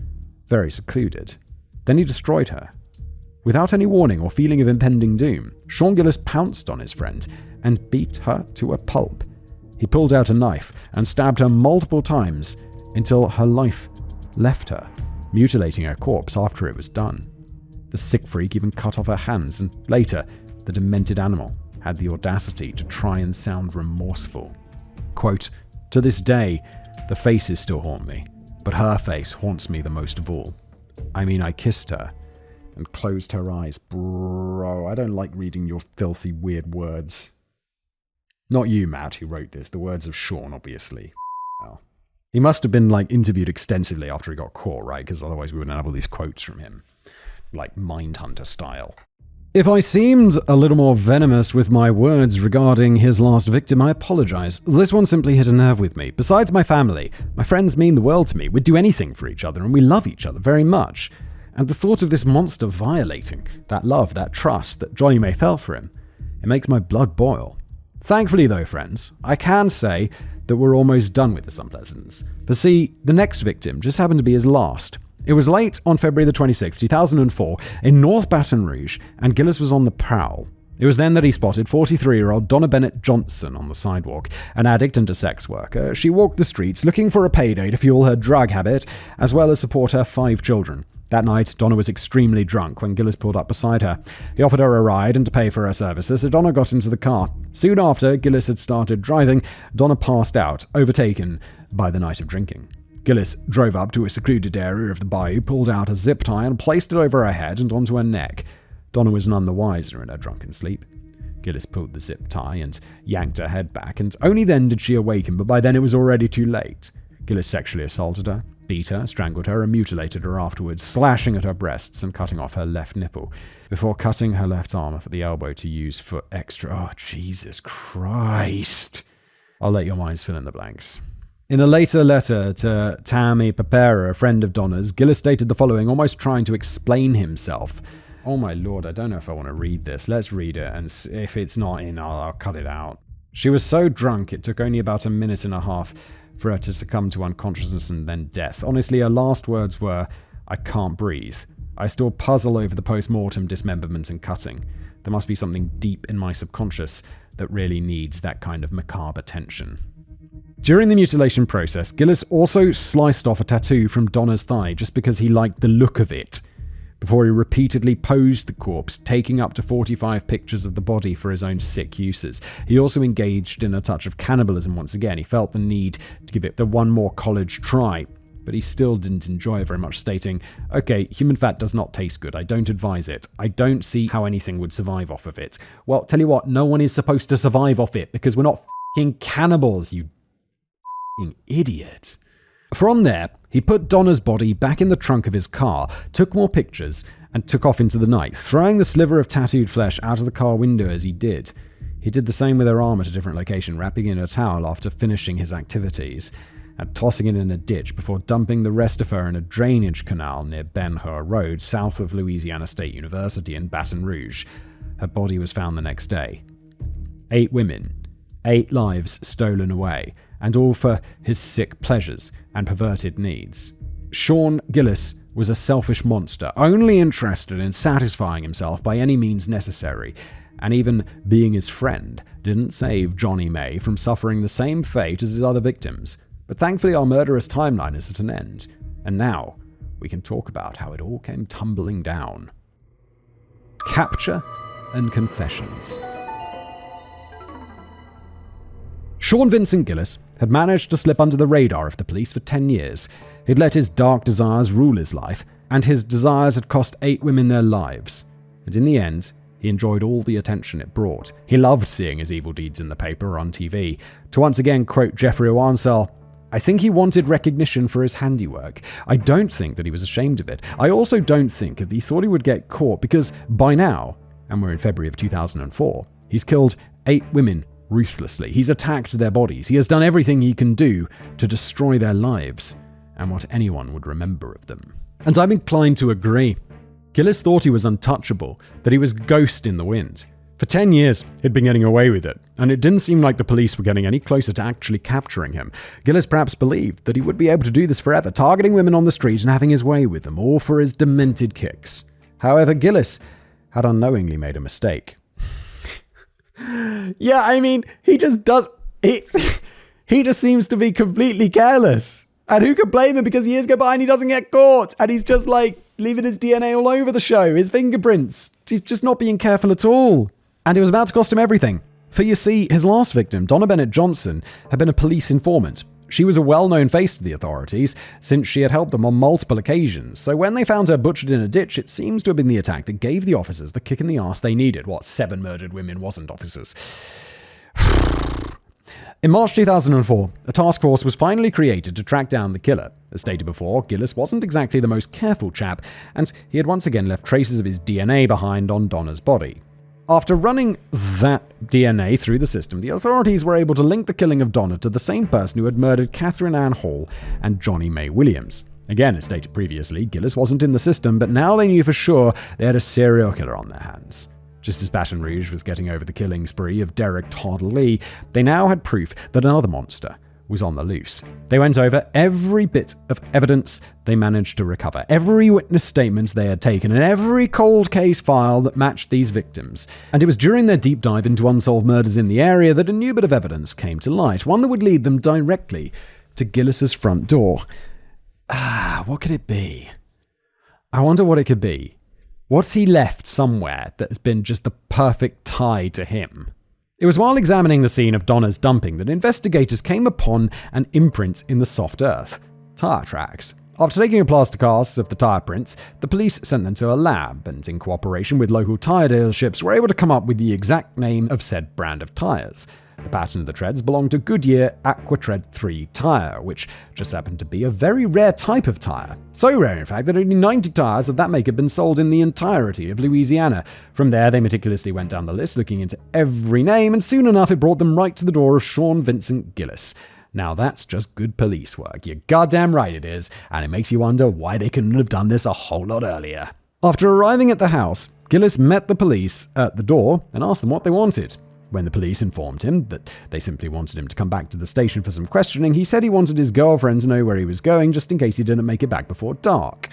very secluded. Then he destroyed her. Without any warning or feeling of impending doom, Sean Gillis pounced on his friend and beat her to a pulp. He pulled out a knife and stabbed her multiple times until her life left her, mutilating her corpse after it was done. The sick freak even cut off her hands, and later, the demented animal had the audacity to try and sound remorseful. Quote, "To this day, the faces still haunt me, but her face haunts me the most of all. I mean, I kissed her and closed her eyes." Bro, I don't like reading your filthy, weird words. Not you, Matt, who wrote this. The words of Sean, obviously. Well, he must have been, interviewed extensively after he got caught, right? Because otherwise we wouldn't have all these quotes from him. Mindhunter style. If I seemed a little more venomous with my words regarding his last victim, I apologize. This one simply hit a nerve with me. Besides my family, my friends mean the world to me. We'd do anything for each other, and we love each other very much. And the thought of this monster violating that love, that trust that Johnny May felt for him, it makes my blood boil. Thankfully, though, friends, I can say that we're almost done with this unpleasantness. For see, the next victim just happened to be his last. It was late on February the 26th, 2004, in North Baton Rouge, and Gillis was on the prowl. It was then that he spotted 43-year-old Donna Bennett Johnson on the sidewalk, an addict and a sex worker. She walked the streets looking for a payday to fuel her drug habit, as well as support her 5 children. That night, Donna was extremely drunk when Gillis pulled up beside her. He offered her a ride and to pay for her services, so Donna got into the car. Soon after Gillis had started driving, Donna passed out, overtaken by the night of drinking. Gillis drove up to a secluded area of the bayou, pulled out a zip tie and placed it over her head and onto her neck. Donna was none the wiser in her drunken sleep. Gillis pulled the zip tie and yanked her head back, and only then did she awaken, but by then it was already too late. Gillis sexually assaulted her, beat her, strangled her, and mutilated her afterwards, slashing at her breasts and cutting off her left nipple, before cutting her left arm off at the elbow to use for extra... Oh, Jesus Christ. I'll let your minds fill in the blanks. In a later letter to Tammy Papera, a friend of Donna's, Gillis stated the following, almost trying to explain himself. Oh my lord, I don't know if I want to read this. Let's read it, and if it's not in, I'll cut it out. She was so drunk, it took only about 1.5 minutes for her to succumb to unconsciousness and then death. Honestly, her last words were, "I can't breathe. I still puzzle over the post-mortem dismemberment and cutting. There must be something deep in my subconscious that really needs that kind of macabre attention." During the mutilation process, Gillis also sliced off a tattoo from Donna's thigh just because he liked the look of it, before he repeatedly posed the corpse, taking up to 45 pictures of the body for his own sick uses. He also engaged in a touch of cannibalism once again. He felt the need to give it the one more college try, but he still didn't enjoy it very much, stating, "Okay, human fat does not taste good. I don't advise it. I don't see how anything would survive off of it." Well, tell you what, no one is supposed to survive off it because we're not f***ing cannibals, you f***ing idiot. From there, he put Donna's body back in the trunk of his car, took more pictures, and took off into the night, throwing the sliver of tattooed flesh out of the car window as he did. He did the same with her arm at a different location, wrapping it in a towel after finishing his activities, and tossing it in a ditch before dumping the rest of her in a drainage canal near Ben Hur Road, south of Louisiana State University in Baton Rouge. Her body was found the next day. 8 women, 8 lives stolen away, and all for his sick pleasures and perverted needs. Sean Gillis was a selfish monster, only interested in satisfying himself by any means necessary, and even being his friend didn't save Johnny May from suffering the same fate as his other victims. But thankfully our murderous timeline is at an end, and now we can talk about how it all came tumbling down. Capture and confessions. Sean Vincent Gillis had managed to slip under the radar of the police for 10 years. He'd let his dark desires rule his life, and his desires had cost 8 women their lives. And in the end, he enjoyed all the attention it brought. He loved seeing his evil deeds in the paper or on TV. To once again quote Jeffrey Owansel, "I think he wanted recognition for his handiwork. I don't think that he was ashamed of it. I also don't think that he thought he would get caught because by now, and we're in February of 2004, he's killed 8 women ruthlessly. He's attacked their bodies. He has done everything he can do to destroy their lives and what anyone would remember of them." And I'm inclined to agree. Gillis thought he was untouchable, that he was ghost in the wind. For 10 years, he'd been getting away with it, and it didn't seem like the police were getting any closer to actually capturing him. Gillis perhaps believed that he would be able to do this forever, targeting women on the street and having his way with them, all for his demented kicks. However, Gillis had unknowingly made a mistake. Yeah, I mean, he just seems to be completely careless. And who could blame him, because years go by and he doesn't get caught. And he's just like leaving his DNA all over the show, his fingerprints. He's just not being careful at all. And it was about to cost him everything. For you see, his last victim, Donna Bennett Johnson, had been a police informant. She was a well-known face to the authorities, since she had helped them on multiple occasions. So when they found her butchered in a ditch, it seems to have been the attack that gave the officers the kick in the arse they needed. 7 murdered women wasn't officers. In March 2004, a task force was finally created to track down the killer. As stated before, Gillis wasn't exactly the most careful chap, and he had once again left traces of his DNA behind on Donna's body. After running that DNA through the system, the authorities were able to link the killing of Donna to the same person who had murdered Katherine Ann Hall and Johnny May Williams. Again, as stated previously, Gillis wasn't in the system, but now they knew for sure they had a serial killer on their hands. Just as Baton Rouge was getting over the killing spree of Derek Todd Lee, they now had proof that another monster was on the loose. They went over every bit of evidence they managed to recover, every witness statement they had taken, and every cold case file that matched these victims. And it was during their deep dive into unsolved murders in the area that a new bit of evidence came to light, one that would lead them directly to Gillis's front door. What could it be? I wonder what it could be. What's he left somewhere that has been just the perfect tie to him? It was while examining the scene of Donna's dumping that investigators came upon an imprint in the soft earth. Tire tracks. After taking a plaster cast of the tire prints, the police sent them to a lab, and in cooperation with local tire dealerships were able to come up with the exact name of said brand of tires. The pattern of the treads belonged to Goodyear AquaTread 3 tire, which just happened to be a very rare type of tire. So rare, in fact, that only 90 tires of that make had been sold in the entirety of Louisiana. From there, they meticulously went down the list, looking into every name, and soon enough it brought them right to the door of Sean Vincent Gillis. Now that's just good police work. You're goddamn right it is, and it makes you wonder why they couldn't have done this a whole lot earlier. After arriving at the house, Gillis met the police at the door and asked them what they wanted. When the police informed him that they simply wanted him to come back to the station for some questioning, he said he wanted his girlfriend to know where he was going just in case he didn't make it back before dark.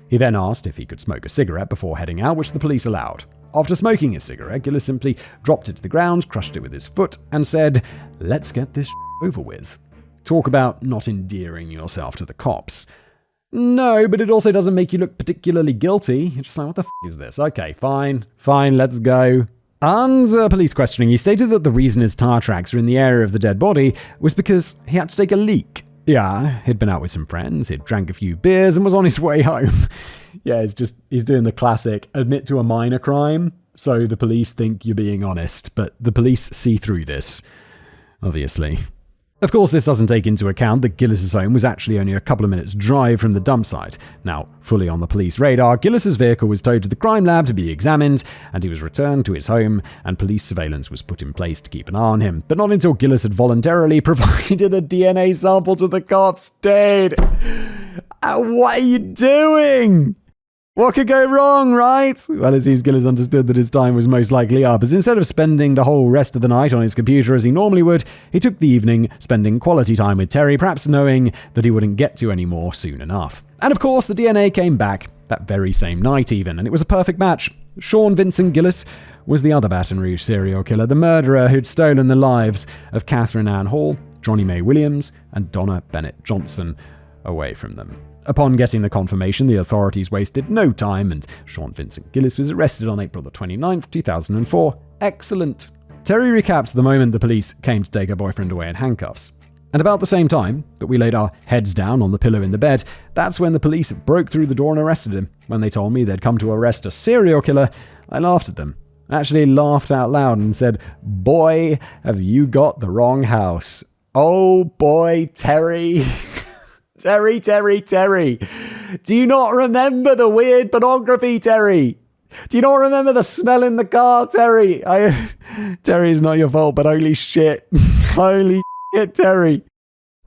He then asked if he could smoke a cigarette before heading out, which the police allowed. After smoking his cigarette, Gillis simply dropped it to the ground, crushed it with his foot, and said, "Let's get this over with." Talk about not endearing yourself to the cops. No, but it also doesn't make you look particularly guilty. You're just like, what the is this? Okay, fine, let's go. Under police questioning, he stated that the reason his tire tracks were in the area of the dead body was because he had to take a leak. Yeah, he'd been out with some friends, he'd drank a few beers and was on his way home. Yeah, he's doing the classic admit to a minor crime, so the police think you're being honest, but the police see through this, obviously. Of course, this doesn't take into account that Gillis's home was actually only a couple of minutes' drive from the dump site. Now, fully on the police radar, Gillis's vehicle was towed to the crime lab to be examined, and he was returned to his home, and police surveillance was put in place to keep an eye on him. But not until Gillis had voluntarily provided a DNA sample to the cops. Dude, what are you doing? What could go wrong, right? Well, it seems Gillis understood that his time was most likely up, as instead of spending the whole rest of the night on his computer as he normally would, he took the evening spending quality time with Terry, perhaps knowing that he wouldn't get to any more soon enough. And of course, the DNA came back that very same night even, and it was a perfect match. Sean Vincent Gillis was the other Baton Rouge serial killer, the murderer who'd stolen the lives of Katherine Ann Hall, Johnny May Williams, and Donna Bennett Johnson away from them. Upon getting the confirmation, the authorities wasted no time, and Sean Vincent Gillis was arrested on April the 29th, 2004. Excellent. Terry recaps the moment the police came to take her boyfriend away in handcuffs. And about the same time that we laid our heads down on the pillow in the bed, that's when the police broke through the door and arrested him. When they told me they'd come to arrest a serial killer, I laughed at them. I actually laughed out loud and said, "Boy, have you got the wrong house. Oh boy, Terry." Terry. Do you not remember the weird pornography, Terry? Do you not remember the smell in the car, Terry? Terry, it's not your fault, but holy shit. Holy shit, Terry.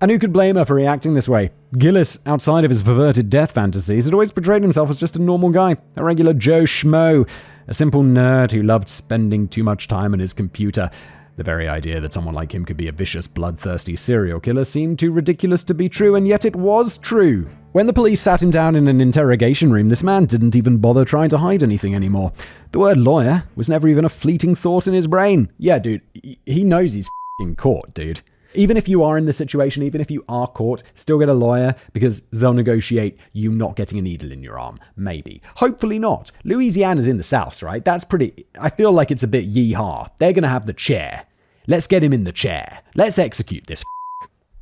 And who could blame her for reacting this way? Gillis, outside of his perverted death fantasies, had always portrayed himself as just a normal guy, a regular Joe Schmo, a simple nerd who loved spending too much time on his computer. The very idea that someone like him could be a vicious, bloodthirsty serial killer seemed too ridiculous to be true, and yet it was true. When the police sat him down in an interrogation room, this man didn't even bother trying to hide anything anymore. The word lawyer was never even a fleeting thought in his brain. Yeah, dude, he knows he's f***ing caught, dude. Even if you are in this situation, even if you are caught, still get a lawyer because they'll negotiate you not getting a needle in your arm. Maybe. Hopefully not. Louisiana's in the South, right? That's pretty... I feel like it's a bit yee-haw. They're going to have the chair. Let's get him in the chair. Let's execute this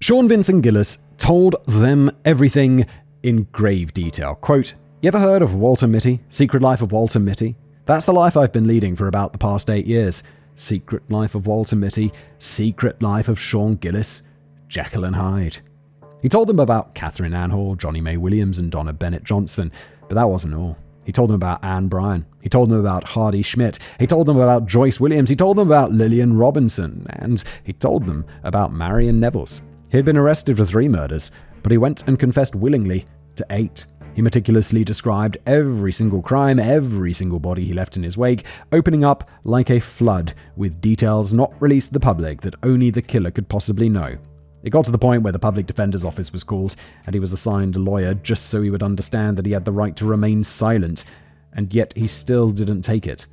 Sean Vincent Gillis told them everything in grave detail. Quote, "You ever heard of Walter Mitty? Secret Life of Walter Mitty? That's the life I've been leading for about the past 8 years. Secret Life of Walter Mitty, Secret Life of Sean Gillis, Jekyll and Hyde. He told them about Katherine Ann Hall, Johnny May Williams, and Donna Bennett Johnson, but that wasn't all. He told them about Anne Bryan. He told them about Hardy Schmidt. He told them about Joyce Williams. He told them about Lillian Robinson. And he told them about Marion Nevils. He had been arrested for 3 murders, but he went and confessed willingly to 8. He meticulously described every single crime, every single body he left in his wake, opening up like a flood with details not released to the public that only the killer could possibly know. It got to the point where the public defender's office was called, and he was assigned a lawyer just so he would understand that he had the right to remain silent, and yet he still didn't take it.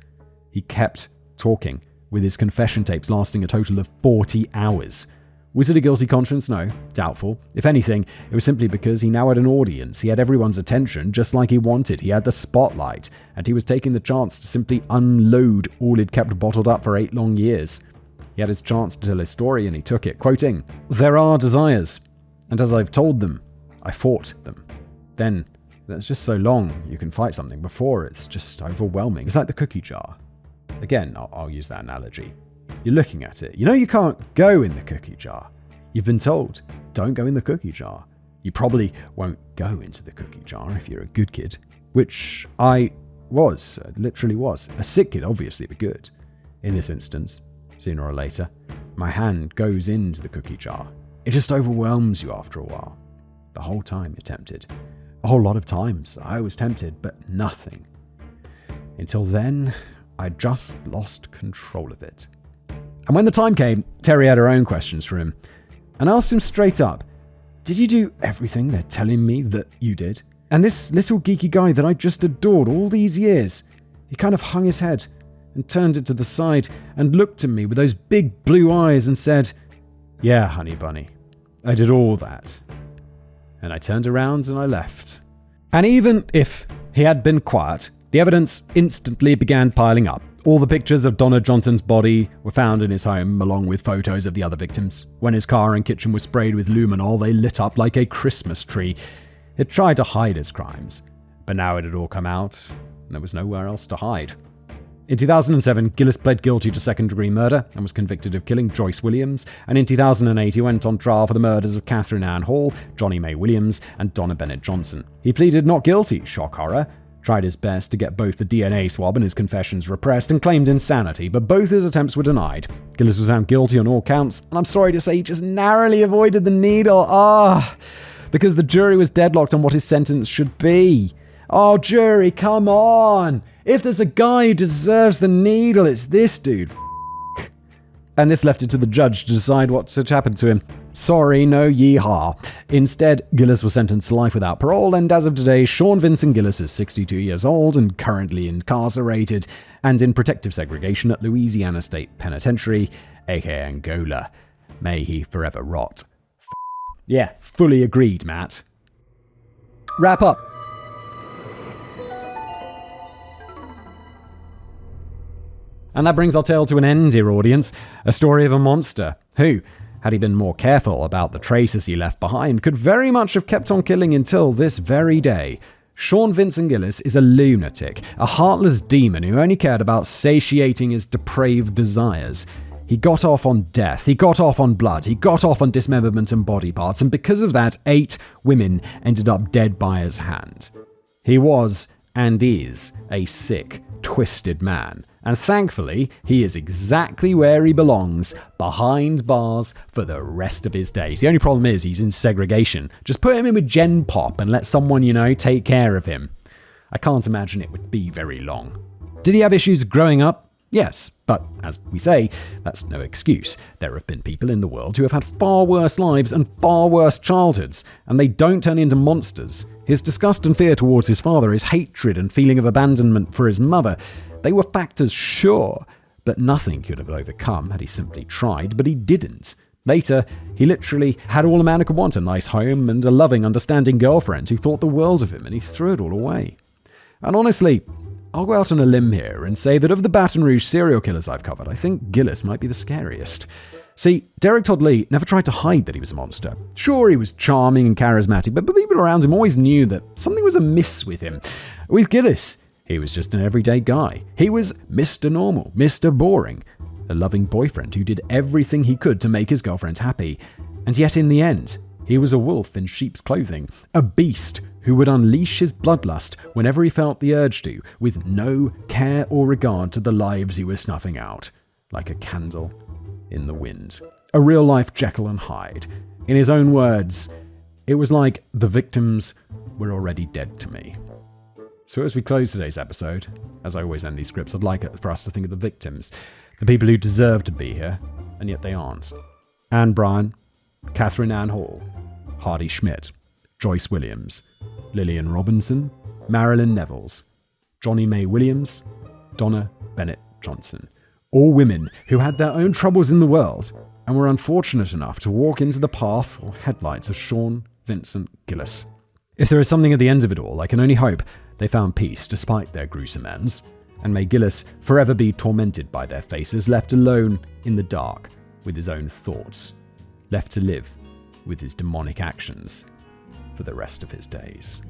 He kept talking, with his confession tapes lasting a total of 40 hours. Was it a guilty conscience? No, doubtful. If anything, it was simply because he now had an audience. He had everyone's attention just like he wanted. He had the spotlight, and he was taking the chance to simply unload all he'd kept bottled up for 8 long years. He had his chance to tell his story, and he took it, quoting, "There are desires, and as I've told them, I fought them. Then, that's just so long you can fight something. Before, it's just overwhelming. It's like the cookie jar." Again, I'll use that analogy. You're looking at it. You know you can't go in the cookie jar. You've been told, don't go in the cookie jar. You probably won't go into the cookie jar if you're a good kid, which I literally was. A sick kid, obviously, but good. In this instance, sooner or later, my hand goes into the cookie jar. It just overwhelms you after a while. The whole time you're tempted. A whole lot of times I was tempted, but nothing. Until then, I just lost control of it. And when the time came, Terry had her own questions for him, and asked him straight up, "Did you do everything they're telling me that you did?" And this little geeky guy that I just adored all these years, he kind of hung his head and turned it to the side and looked at me with those big blue eyes and said, "Yeah, honey bunny, I did all that." And I turned around and I left. And even if he had been quiet, the evidence instantly began piling up. All the pictures of Donna Johnson's body were found in his home, along with photos of the other victims. When his car and kitchen were sprayed with luminol, they lit up like a Christmas tree. It tried to hide his crimes, but now it had all come out, and there was nowhere else to hide. In 2007, Gillis pled guilty to second-degree murder and was convicted of killing Joyce Williams, and in 2008 he went on trial for the murders of Katherine Ann Hall, Johnny May Williams, and Donna Bennett Johnson. He pleaded not guilty, shock horror, tried his best to get both the DNA swab and his confessions repressed, and claimed insanity, but both his attempts were denied. Gillis was found guilty on all counts, and I'm sorry to say he just narrowly avoided the needle. Because the jury was deadlocked on what his sentence should be. Oh, jury, come on! If there's a guy who deserves the needle, it's this dude. And this left it to the judge to decide what had happened to him. Sorry, no yeehaw. Instead, Gillis was sentenced to life without parole, and as of today, Sean Vincent Gillis is 62 years old and currently incarcerated and in protective segregation at Louisiana State Penitentiary, aka Angola. May he forever rot. Yeah, fully agreed, Matt. Wrap up. And that brings our tale to an end, dear audience. A story of a monster who, had he been more careful about the traces he left behind, could very much have kept on killing until this very day. Sean Vincent Gillis is a lunatic, a heartless demon who only cared about satiating his depraved desires. He got off on death, he got off on blood, he got off on dismemberment and body parts, and because of that, 8 women ended up dead by his hand. He was, and is, a sick, twisted man. And thankfully, he is exactly where he belongs, behind bars for the rest of his days. The only problem is he's in segregation. Just put him in with Gen Pop and let someone, take care of him. I can't imagine it would be very long. Did he have issues growing up? Yes, but as we say, that's no excuse. There have been people in the world who have had far worse lives and far worse childhoods, and they don't turn into monsters. His disgust and fear towards his father, his hatred and feeling of abandonment for his mother, they were factors, sure, but nothing could have overcome had he simply tried, but he didn't. Later, he literally had all a man could want, a nice home and a loving, understanding girlfriend who thought the world of him, and he threw it all away. And honestly, I'll go out on a limb here and say that of the Baton Rouge serial killers I've covered, I think Gillis might be the scariest. See, Derek Todd Lee never tried to hide that he was a monster. Sure, he was charming and charismatic, but people around him always knew that something was amiss with him. With Gillis, he was just an everyday guy. He was Mr. Normal, Mr. Boring. a loving boyfriend who did everything he could to make his girlfriends happy. And yet in the end, he was a wolf in sheep's clothing, a beast who would unleash his bloodlust whenever he felt the urge to, with no care or regard to the lives he was snuffing out, like a candle in the wind. A real-life Jekyll and Hyde. In his own words, it was like the victims were already dead to me. So as we close today's episode, as I always end these scripts, I'd like it for us to think of the victims, the people who deserve to be here, and yet they aren't. Anne Bryan, Catherine Ann Hall, Hardy Schmidt, Joyce Williams, Lillian Robinson, Marilyn Nevels, Johnny May Williams, Donna Bennett Johnson. All women who had their own troubles in the world and were unfortunate enough to walk into the path or headlights of Sean Vincent Gillis. If there is something at the end of it all, I can only hope they found peace despite their gruesome ends, and may Gillis forever be tormented by their faces, left alone in the dark with his own thoughts, left to live with his demonic actions for the rest of his days.